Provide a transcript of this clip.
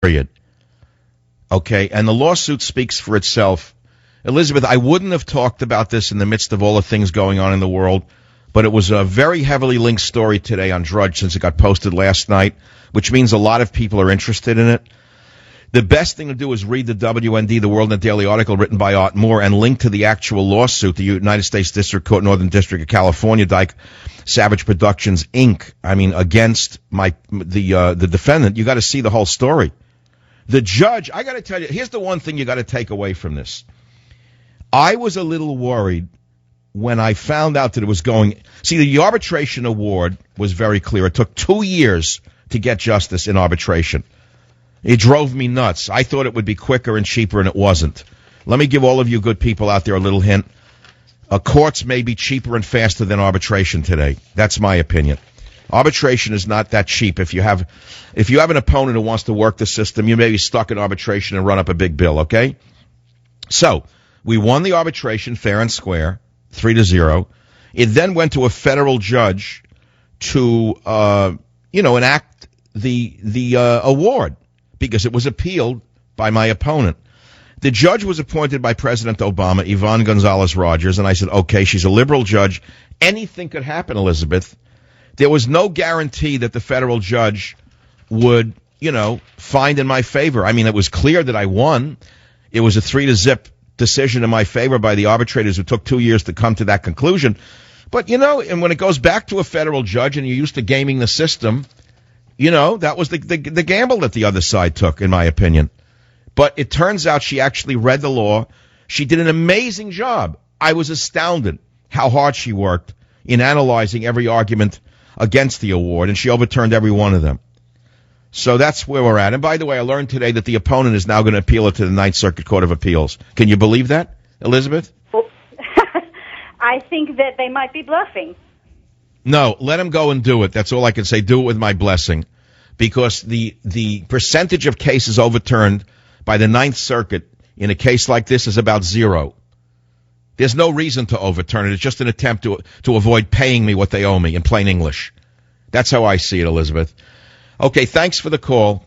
period. Okay, and the lawsuit speaks for itself. Elizabeth, I wouldn't have talked about this in the midst of all the things going on in the world, but it was a very heavily linked story today on Drudge since it got posted last night, which means a lot of people are interested in it. The best thing to do is read the WND, the World Net Daily article written by Art Moore, and link to the actual lawsuit, the United States District Court, Northern District of California, Dyke Savage Productions, Inc., against the defendant. You got to see the whole story. The judge, I got to tell you, here's the one thing you got to take away from this. I was a little worried when I found out that it was going. See, the arbitration award was very clear. It took 2 years to get justice in arbitration. It drove me nuts. I thought it would be quicker and cheaper, and it wasn't. Let me give all of you good people out there a little hint. Courts may be cheaper and faster than arbitration today. That's my opinion. Arbitration is not that cheap. If you have an opponent who wants to work the system, you may be stuck in arbitration and run up a big bill, okay? So, we won the arbitration fair and square, 3-0. It then went to a federal judge to, enact the award because it was appealed by my opponent. The judge was appointed by President Obama, Yvonne Gonzalez-Rogers, and I said, okay, she's a liberal judge. Anything could happen, Elizabeth. There was no guarantee that the federal judge would, find in my favor. I mean, it was clear that I won. It was a 3-0 decision in my favor by the arbitrators who took 2 years to come to that conclusion. But, and when it goes back to a federal judge and you're used to gaming the system, that was the gamble that the other side took, in my opinion. But it turns out she actually read the law. She did an amazing job. I was astounded how hard she worked in analyzing every argument against the award, and she overturned every one of them. So that's where we're at. And by the way, I learned today that the opponent is now going to appeal it to the Ninth Circuit Court of Appeals. Can you believe that, Elizabeth? I think that they might be bluffing. No, let them go and do it. That's all I can say. Do it with my blessing. Because the percentage of cases overturned by the Ninth Circuit in a case like this is about 0. There's no reason to overturn it. It's just an attempt to avoid paying me what they owe me in plain English. That's how I see it, Elizabeth. Okay, thanks for the call.